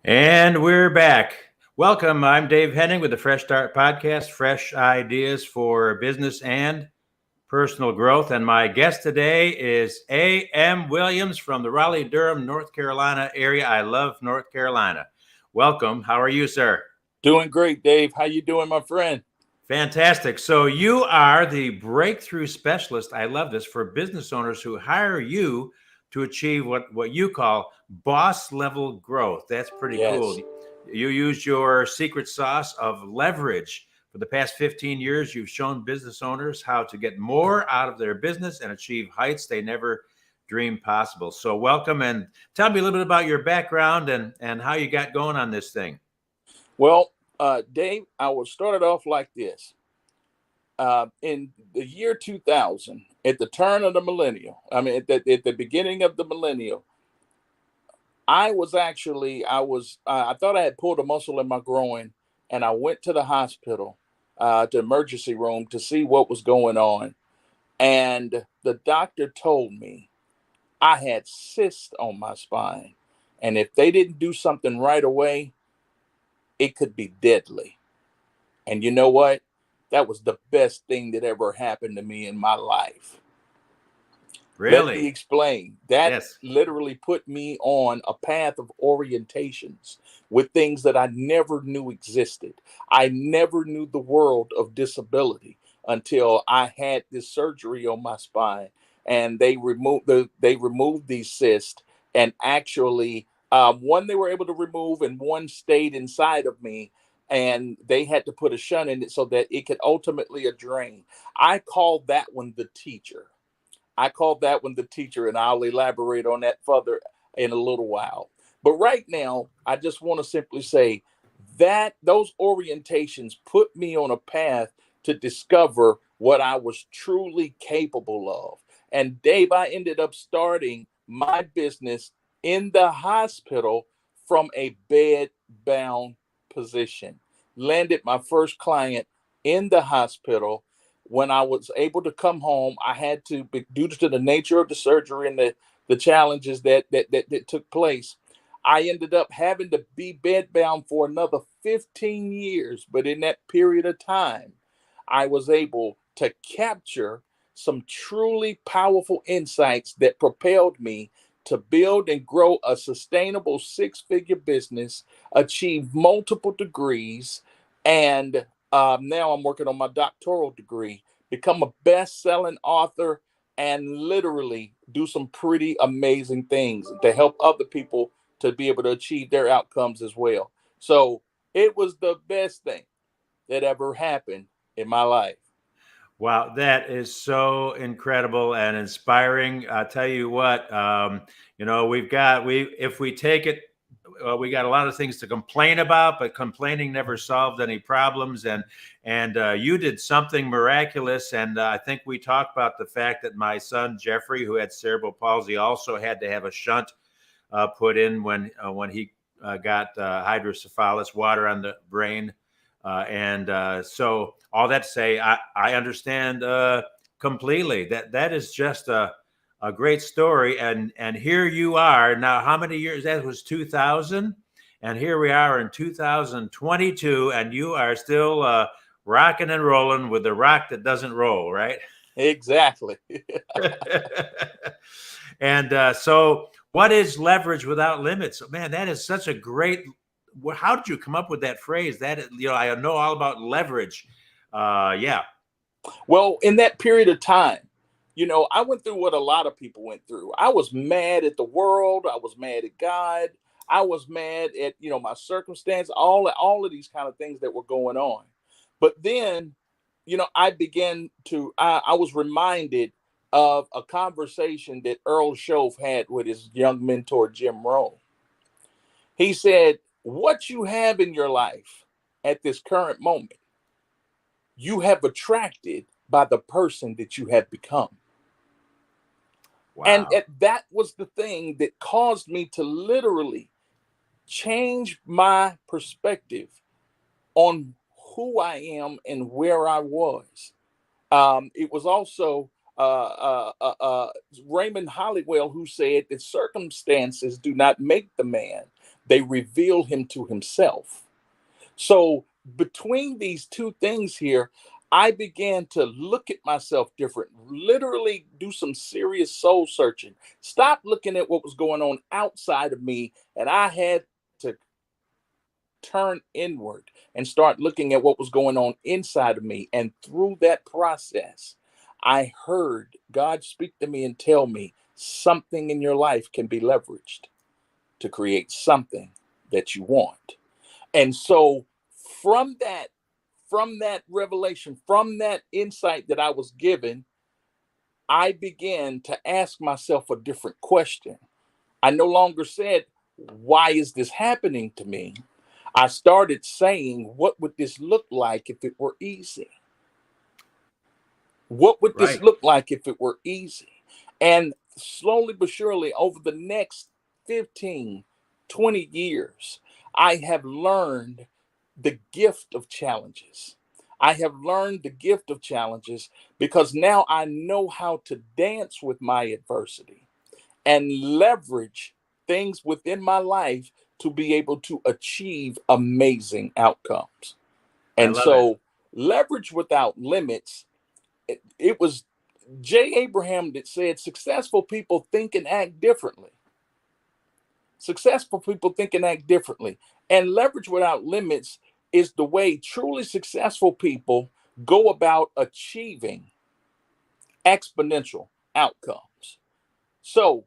And we're back. Welcome. I'm Dave Henning with the Fresh Start Podcast, fresh ideas for business and personal growth. And my guest today is A.M. Williams from the Raleigh-Durham, North Carolina area. I love North Carolina. Welcome. How are you, sir? Doing great, Dave. How you doing, my friend? Fantastic. So you are the breakthrough specialist. I love this for business owners who hire you to achieve what you call boss level growth. That's pretty cool. Yes. You use your secret sauce of leverage. For the past 15 years, you've shown business owners how to get more out of their business and achieve heights they never dreamed possible. So welcome, and tell me a little bit about your background and how you got going on this thing. Well, Dave, I will start it off like this. In the year 2000, at the turn of the millennium, at the beginning of the millennium, I thought I had pulled a muscle in my groin, and I went to the hospital, to emergency room to see what was going on. And the doctor told me I had cysts on my spine. And if they didn't do something right away, it could be deadly. And you know what? That was the best thing that ever happened to me in my life. Really? Let me explain. That Yes. literally put me on a path of orientations with things that I never knew existed. I never knew the world of disability until I had this surgery on my spine, and they removed these cysts, and actually one they were able to remove, and one stayed inside of me, and they had to put a shunt in it so that it could ultimately drain. I call that one the teacher. And I'll elaborate on that further in a little while. But right now, I just want to simply say that those orientations put me on a path to discover what I was truly capable of. And Dave, I ended up starting my business in the hospital from a bed-bound position. Landed my first client in the hospital. When I was able to come home, I had to, due to the nature of the surgery and the challenges that took place, I ended up having to be bedbound for another 15 years. But in that period of time, I was able to capture some truly powerful insights that propelled me to build and grow a sustainable six-figure business, achieve multiple degrees, and now I'm working on my doctoral degree, become a best-selling author, and literally do some pretty amazing things to help other people to be able to achieve their outcomes as well. So it was the best thing that ever happened in my life. Wow, that is so incredible and inspiring. I'll tell you what, if we take it, we got a lot of things to complain about, but complaining never solved any problems. And you did something miraculous. And I think we talked about the fact that my son Jeffrey, who had cerebral palsy, also had to have a shunt put in when he got hydrocephalus, water on the brain. So all that to say, I understand completely. That is just a great story. And here you are now. How many years? That was 2000, and here we are in 2022, and you are still rocking and rolling with the rock that doesn't roll, right? Exactly. And so, what is leverage without limits? Man, that is such a great. How did you come up with that phrase? I know all about leverage. Yeah. Well, in that period of time, I went through what a lot of people went through. I was mad at the world. I was mad at God. I was mad at, my circumstance, all of these kind of things that were going on. But then, I was reminded of a conversation that Earl Shove had with his young mentor, Jim Rohn. He said, what you have in your life at this current moment, you have attracted by the person that you have become. Wow. And that was the thing that caused me to literally change my perspective on who I am and where I was. It was also Raymond Hollywell who said that circumstances do not make the man, they reveal him to himself. So between these two things here, I began to look at myself different, literally do some serious soul searching, stop looking at what was going on outside of me. And I had to turn inward and start looking at what was going on inside of me. And through that process, I heard God speak to me and tell me something in your life can be leveraged to create something that you want. And so from that revelation, from that insight that I was given, I began to ask myself a different question. I no longer said, why is this happening to me? I started saying, what would this look like if it were easy? What would this Right. look like if it were easy? And slowly but surely, over the next 15, 20 years, I have learned the gift of challenges. I have learned the gift of challenges because now I know how to dance with my adversity and leverage things within my life to be able to achieve amazing outcomes. I And love it. so, leverage without limits, it was J. Abraham that said, successful people think and act differently. Successful people think and act differently. And leverage without limits is the way truly successful people go about achieving exponential outcomes. So,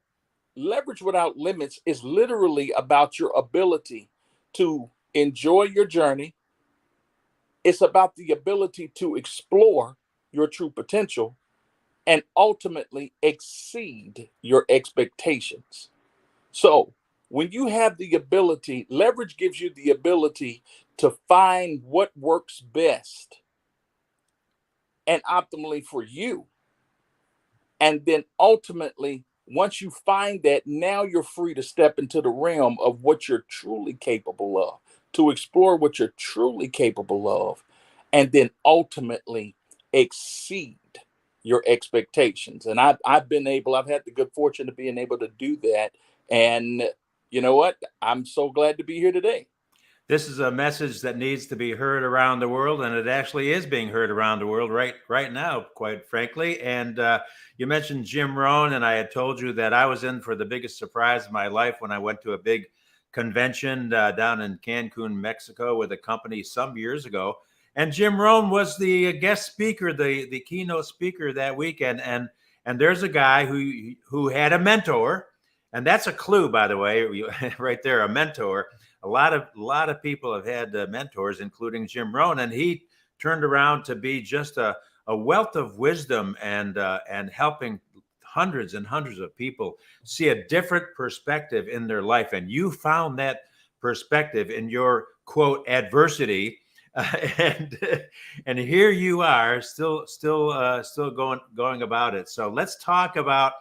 leverage without limits is literally about your ability to enjoy your journey. It's about the ability to explore your true potential and ultimately exceed your expectations. So, when you have the ability, leverage gives you the ability to find what works best and optimally for you. And then ultimately, once you find that, now you're free to step into the realm of what you're truly capable of, to explore what you're truly capable of, and then ultimately exceed your expectations. And I've had the good fortune of being able to do that. And you know what? I'm so glad to be here today. This is a message that needs to be heard around the world, and it actually is being heard around the world right now, quite frankly. And you mentioned Jim Rohn, and I had told you that I was in for the biggest surprise of my life when I went to a big convention down in Cancun, Mexico, with a company some years ago. And Jim Rohn was the guest speaker, the keynote speaker that weekend. And there's a guy who had a mentor, and that's a clue, by the way, right there, a mentor. A lot of people have had mentors, including Jim Rohn, and he turned around to be just a wealth of wisdom and helping hundreds and hundreds of people see a different perspective in their life. And you found that perspective in your quote adversity, and here you are, still going about it. So let's talk about.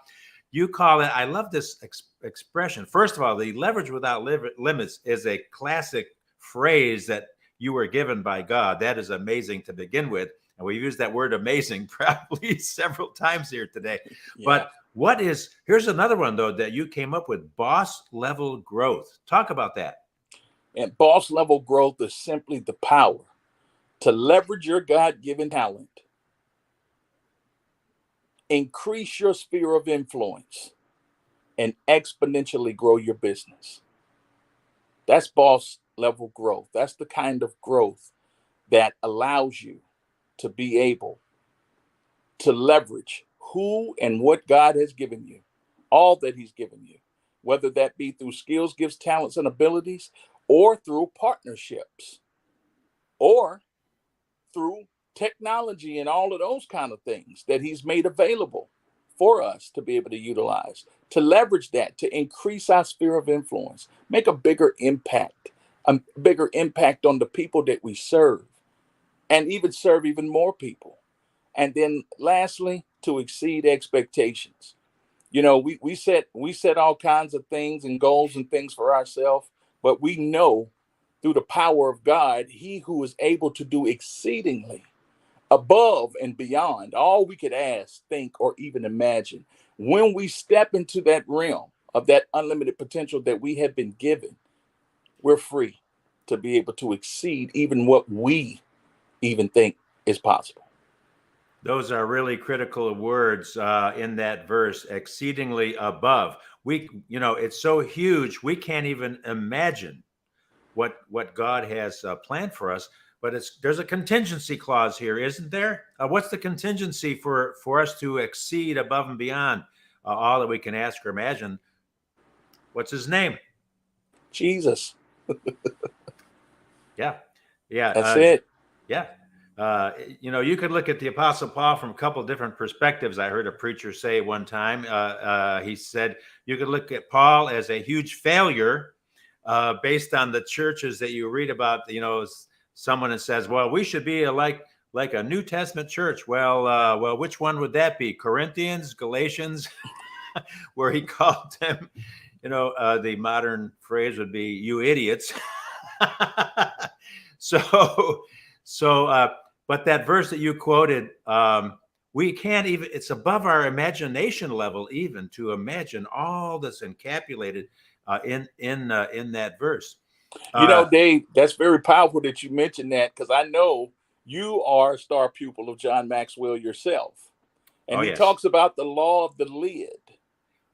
You call it, I love this expression. First of all, the leverage without limits is a classic phrase that you were given by God. That is amazing to begin with. And we've used that word amazing probably several times here today. Yeah. But here's another one, though, that you came up with, boss level growth. Talk about that. And boss level growth is simply the power to leverage your God-given talent, increase your sphere of influence, and exponentially grow your business. That's boss level growth. That's the kind of growth that allows you to be able to leverage who and what God has given you, all that he's given you, whether that be through skills, gifts, talents, and abilities, or through partnerships, or through technology and all of those kind of things that he's made available for us to be able to utilize, to leverage that, to increase our sphere of influence, make a bigger impact on the people that we serve, and even serve even more people. And then lastly, to exceed expectations. You know, we set all kinds of things and goals and things for ourselves, but we know through the power of God, he who is able to do exceedingly above and beyond all we could ask, think, or even imagine. When we step into that realm of that unlimited potential that we have been given, we're free to be able to exceed even what we even think is possible. Those are really critical words in that verse, exceedingly above. It's so huge, we can't even imagine what God has planned for us. But there's a contingency clause here, isn't there? What's the contingency for us to exceed above and beyond all that we can ask or imagine? What's his name? Jesus. Yeah. That's it. Yeah. You could look at the Apostle Paul from a couple of different perspectives. I heard a preacher say one time, he said, you could look at Paul as a huge failure based on the churches that you read about. Someone that says, well, we should be like a New Testament church. Well, which one would that be? Corinthians, Galatians, where he called them, the modern phrase would be, you idiots. But that verse that you quoted, we can't even, it's above our imagination level even to imagine all that's encapsulated in that verse. Dave, that's very powerful that you mentioned that, because I know you are a star pupil of John Maxwell yourself. And he talks about the law of the lid.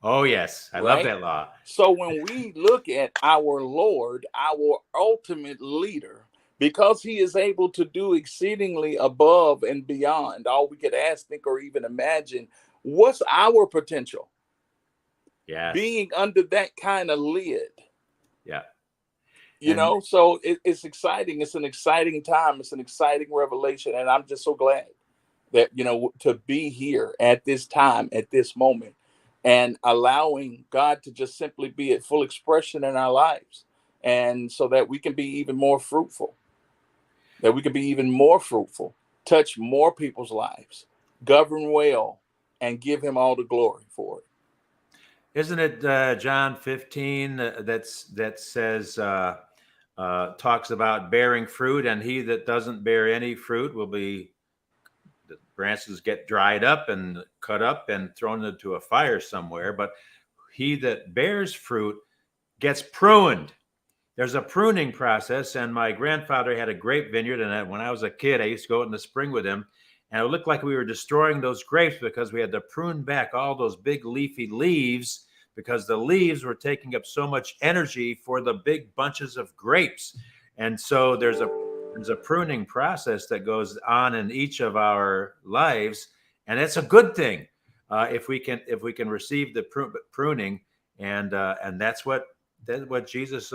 Oh, yes. I love that law. So when we look at our Lord, our ultimate leader, because he is able to do exceedingly above and beyond all we could ask, think, or even imagine, what's our potential? Yeah. Being under that kind of lid. Yeah. So it's exciting. It's an exciting time. It's an exciting revelation. And I'm just so glad that, to be here at this time, at this moment, and allowing God to just simply be at full expression in our lives. And so that we can be even more fruitful, touch more people's lives, govern well, and give him all the glory for it. Isn't it John 15 that says, talks about bearing fruit, and he that doesn't bear any fruit the branches get dried up and cut up and thrown into a fire somewhere, but he that bears fruit gets pruned. There's a pruning process, and my grandfather had a grape vineyard, and when I was a kid, I used to go out in the spring with him, and it looked like we were destroying those grapes because we had to prune back all those big leafy leaves, because the leaves were taking up so much energy for the big bunches of grapes. And so there's a pruning process that goes on in each of our lives, and it's a good thing if we can receive the pruning, and that's what Jesus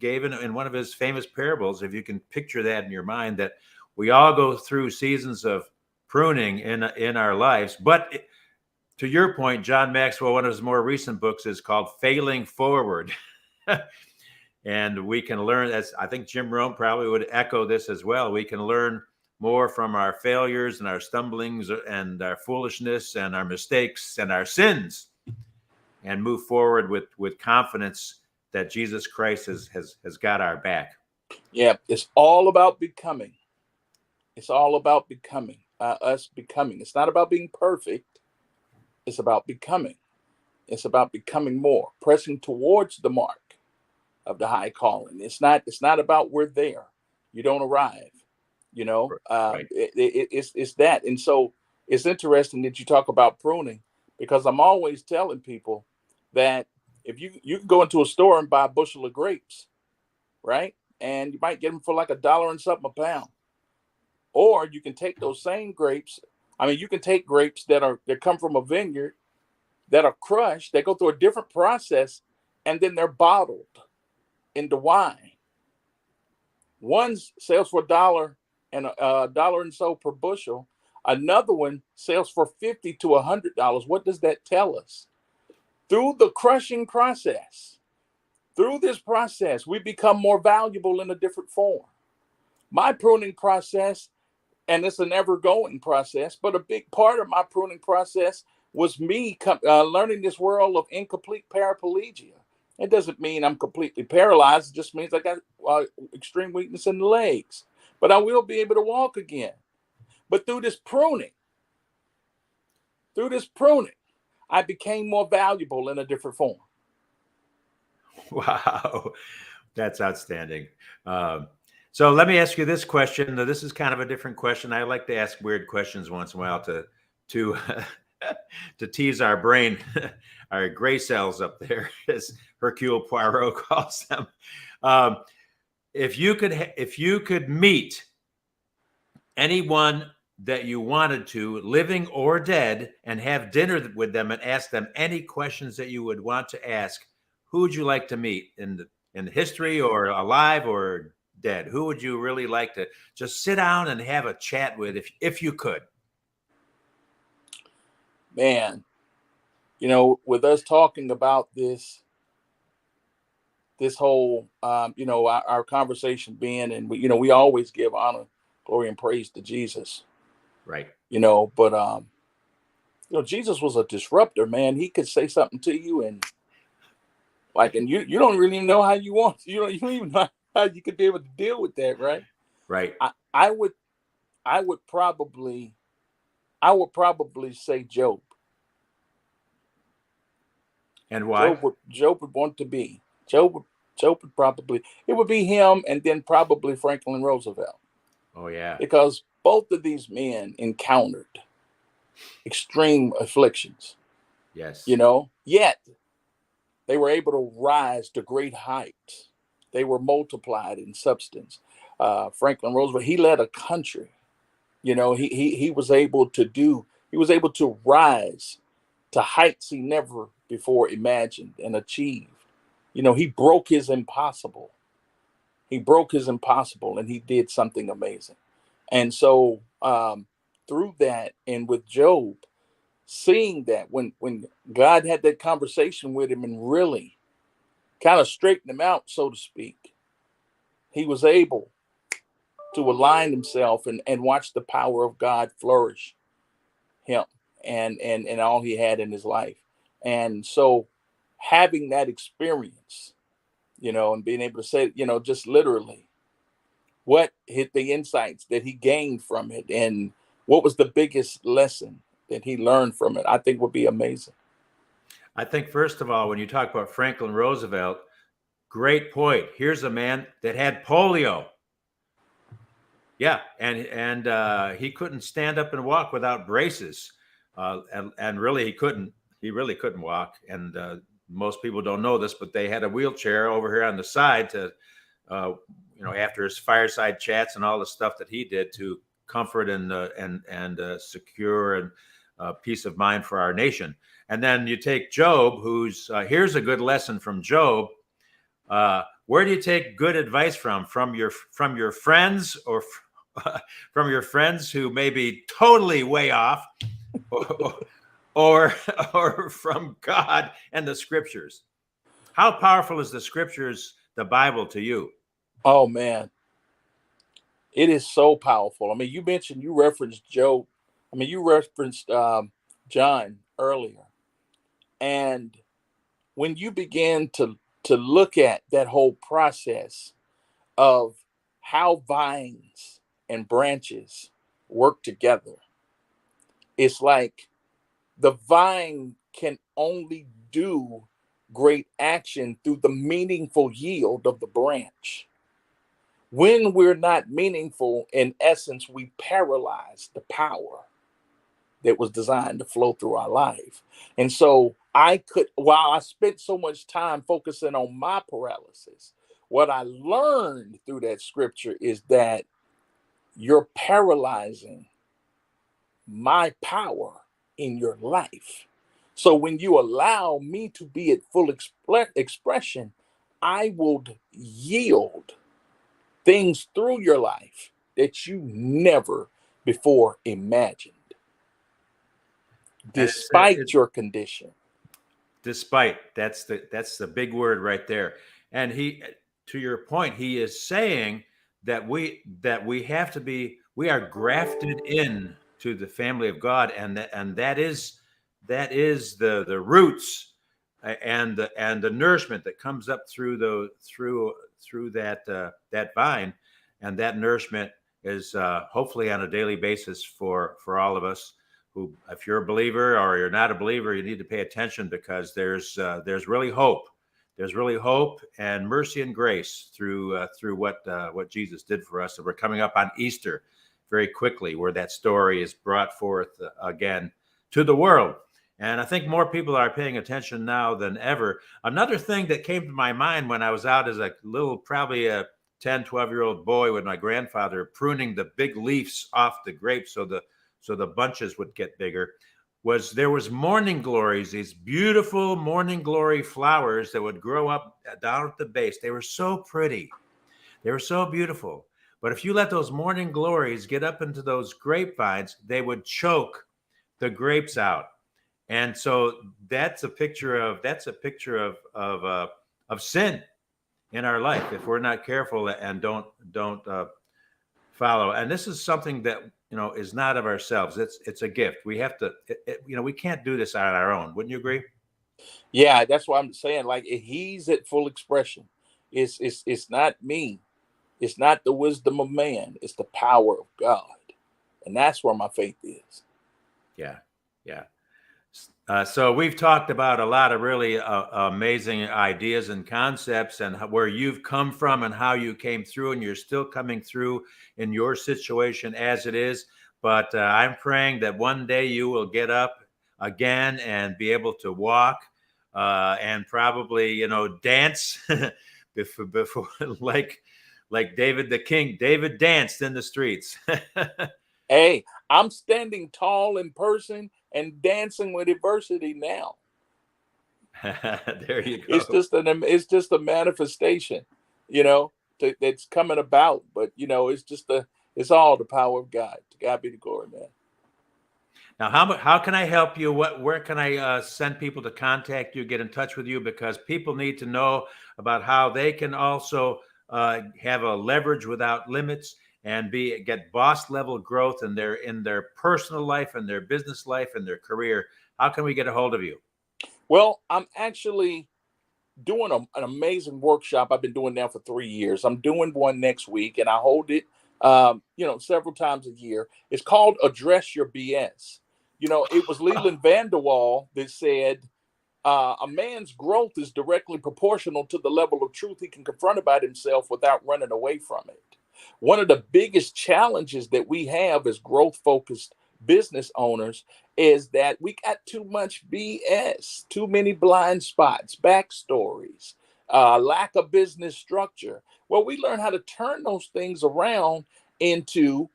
gave in one of his famous parables. If you can picture that in your mind, that we all go through seasons of pruning in our lives. But to your point, John Maxwell, one of his more recent books is called Failing Forward. And we can learn, as I think Jim Rome probably would echo this as well, we can learn more from our failures and our stumblings and our foolishness and our mistakes and our sins, and move forward with confidence that Jesus Christ has got our back. Yeah, it's all about becoming. It's all about becoming, us becoming. It's not about being perfect. It's about becoming. It's about becoming more, pressing towards the mark of the high calling. It's not about we're there. You don't arrive. Right. It's that. And so it's interesting that you talk about pruning, because I'm always telling people that if you can go into a store and buy a bushel of grapes, right? And you might get them for like $1 and something a pound. Or you can take those same grapes. I mean, you can take grapes that come from a vineyard, that are crushed, they go through a different process, and then they're bottled into wine. One sells for $1 and $1 and so per bushel. Another one sells for $50 to $100. What does that tell us? Through the crushing process, through this process, we become more valuable in a different form. My pruning process, and it's an ever-going process, but a big part of my pruning process was me learning this world of incomplete paraplegia. It doesn't mean I'm completely paralyzed. It just means I got extreme weakness in the legs. But I will be able to walk again. But through this pruning, I became more valuable in a different form. Wow. That's outstanding. So let me ask you this question. Now, this is kind of a different question. I like to ask weird questions once in a while to to tease our brain, our gray cells up there, as Hercule Poirot calls them. Um, if you could meet anyone that you wanted to, living or dead, and have dinner with them and ask them any questions that you would want to ask, who would you like to meet in history, or alive or dead? Who would you really like to just sit down and have a chat with if you could? Man, with us talking about this whole, our conversation being, and we always give honor, glory, and praise to Jesus, Right. but Jesus was a disruptor, man. He could say something to you and you don't really know how you don't even know how you could be able to deal with that, right? Right. I would probably say Job. And why? Job would want to be. Job would probably, it would be him, and then probably Franklin Roosevelt. Oh, yeah. Because both of these men encountered extreme afflictions. Yes. Yet they were able to rise to great heights. They were multiplied in substance. Franklin Roosevelt, he led a country. He was able to rise to heights he never before imagined and achieved. He broke his impossible. And he did something amazing. And so through that, and with Job, seeing that when God had that conversation with him and really kind of straightened him out, so to speak, he was able to align himself and watch the power of God flourish him and all he had in his life. And so having that experience, and being able to say, just literally what hit the insights that he gained from it and what was the biggest lesson that he learned from it, I think would be amazing. I think, first of all, when you talk about Franklin Roosevelt, great point. Here's a man that had polio. Yeah, and he couldn't stand up and walk without braces, and really he couldn't. He really couldn't walk. And most people don't know this, but they had a wheelchair over here on the side to, after his fireside chats and all the stuff that he did to comfort and secure and peace of mind for our nation. And then you take Job, who's here's a good lesson from Job. Where do you take good advice from? From your friends, or from your friends who may be totally way off, or from God and the scriptures? How powerful is the scriptures, the Bible, to you? Oh man, it is so powerful. I mean, you referenced Job. I mean, you referenced John earlier, and when you begin to look at that whole process of how vines and branches work together, it's like the vine can only do great action through the meaningful yield of the branch. When we're not meaningful, in essence, we paralyze the power that was designed to flow through our life. And so while I spent so much time focusing on my paralysis, what I learned through that scripture is that you're paralyzing my power in your life. So when you allow me to be at full expression, I will yield things through your life that you never before imagined, despite your condition. Despite, that's the big word right there. And he, to your point, he is saying that we are grafted in to the family of God, and that is the roots and the nourishment that comes up through that vine, and that nourishment is hopefully on a daily basis for all of us. Who, if you're a believer or you're not a believer, you need to pay attention, because there's really hope. there's really hope and mercy and grace through what Jesus did for us. And we're coming up on Easter very quickly, where that story is brought forth again to the world. And I think more people are paying attention now than ever. Another thing that came to my mind when I was out as a little, probably a 10, 12-year-old boy with my grandfather pruning the big leaves off the grapes so the bunches would get bigger, there was morning glories, these beautiful morning glory flowers that would grow up down at the base. They were so pretty. They were so beautiful. But if you let those morning glories get up into those grapevines, they would choke the grapes out. And so that's a picture of sin in our life if we're not careful and don't follow. And this is something that is not of ourselves. It's a gift. We have to. We can't do this on our own. Wouldn't you agree? Yeah, that's why I'm saying, like, he's at full expression. It's not me. It's not the wisdom of man. It's the power of God, and that's where my faith is. Yeah. So we've talked about a lot of really amazing ideas and concepts, and where you've come from and how you came through, and you're still coming through in your situation as it is. But I'm praying that one day you will get up again and be able to walk and probably, dance before like David the King. David danced in the streets. Hey, I'm standing tall in person and dancing with adversity now. There you go. It's just a manifestation, that's coming about. But it's all the power of God. To God be the glory, man. Now, how can I help you? Where can I send people to contact you, get in touch with you? Because people need to know about how they can also have a leverage without limits and get boss level growth in their personal life and their business life and their career. How can we get a hold of you? Well, I'm actually doing an amazing workshop I've been doing now for 3 years. I'm doing one next week, and I hold it, several times a year. It's called Address Your BS. It was Leland Vanderwall that said, a man's growth is directly proportional to the level of truth he can confront about himself without running away from it. One of the biggest challenges that we have as growth-focused business owners is that we got too much BS, too many blind spots, backstories, lack of business structure. Well, we learn how to turn those things around into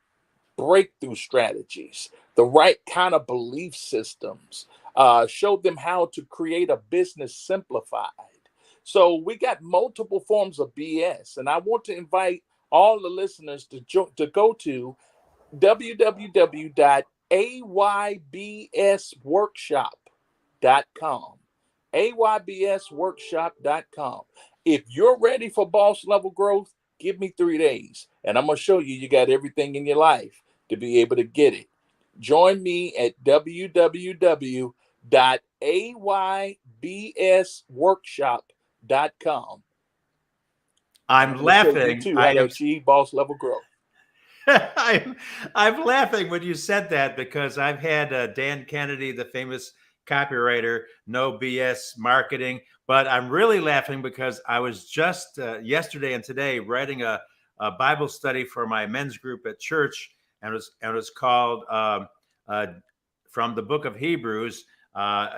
breakthrough strategies, the right kind of belief systems, show them how to create a business simplified. So we got multiple forms of BS, and I want to invite all the listeners to go to www.aybsworkshop.com. aybsworkshop.com. If you're ready for boss level growth, give me 3 days, and I'm going to show you got everything in your life to be able to get it. Join me at www.aybsworkshop.com. I'm laughing. How to achieve boss level growth. I'm laughing when you said that, because I've had Dan Kennedy, the famous copywriter, No BS Marketing. But I'm really laughing because I was just yesterday and today writing a Bible study for my men's group at church, and it was called from the book of Hebrews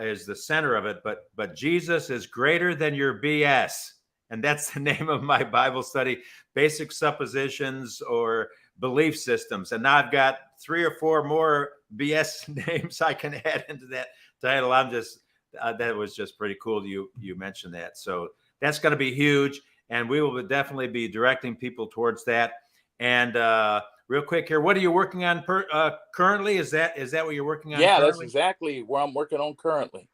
is the center of it. But Jesus is greater than your BS. And that's the name of my Bible study, Basic Suppositions or Belief Systems. And now I've got 3 or 4 more BS names I can add into that title. That was just pretty cool. You mentioned that. So that's going to be huge. And we will definitely be directing people towards that. And real quick here, what are you working on currently? Is that what you're working on? Yeah, currently? That's exactly where I'm working on currently.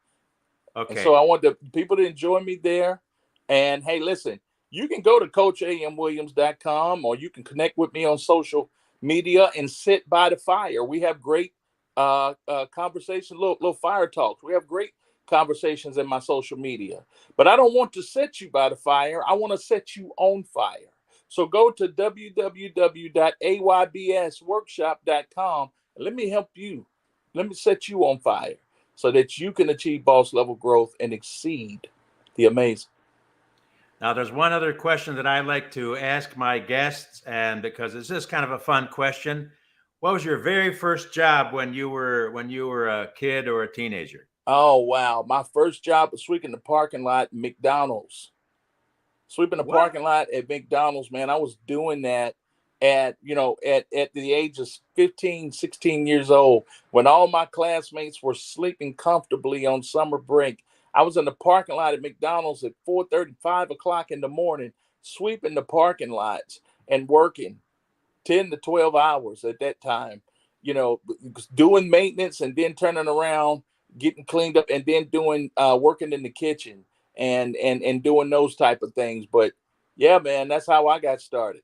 Okay. And so I want the people to enjoy me there. And hey, listen, you can go to CoachAMWilliams.com, or you can connect with me on social media and sit by the fire. We have great conversations, little fire talks. We have great conversations in my social media. But I don't want to set you by the fire. I want to set you on fire. So go to www.aybsworkshop.com and let me help you. Let me set you on fire so that you can achieve boss level growth and exceed the amazing. Now, there's one other question that I like to ask my guests, and because it's just kind of a fun question. What was your very first job when you were a kid or a teenager? Oh, wow. My first job was sweeping the parking lot at McDonald's. Sweeping the What? parking lot at McDonald's, man. I was doing that at the age of 15, 16 years old, when all my classmates were sleeping comfortably on summer break. I was in the parking lot at McDonald's at 4:30, 5 o'clock in the morning, sweeping the parking lots and working 10 to 12 hours at that time, doing maintenance and then turning around, getting cleaned up, and then doing working in the kitchen and doing those type of things. But yeah, man, that's how I got started.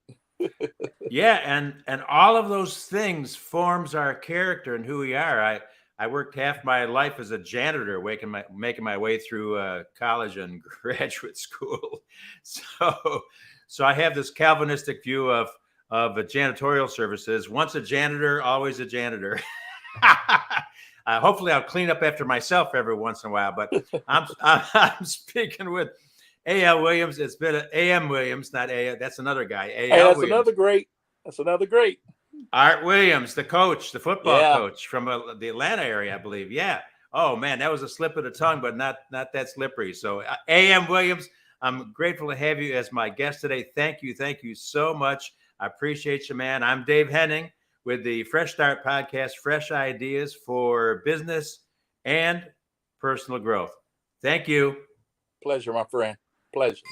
Yeah, and all of those things forms our character and who we are. I worked half my life as a janitor, making my way through college and graduate school. So I have this Calvinistic view of janitorial services. Once a janitor, always a janitor. Hopefully, I'll clean up after myself every once in a while. But I'm speaking with A.L. Williams. It's been A.M. Williams, not A. That's another guy. A.L. Hey, that's Williams. another great. Art Williams, the coach, the football coach from the Atlanta area, I believe. Yeah. Oh man, that was a slip of the tongue, but not that slippery. So A.M. Williams, I'm grateful to have you as my guest today. Thank you so much. I appreciate you, man. I'm Dave Henning with the Fresh Start Podcast, fresh ideas for business and personal growth. Thank you. Pleasure, my friend. Pleasure.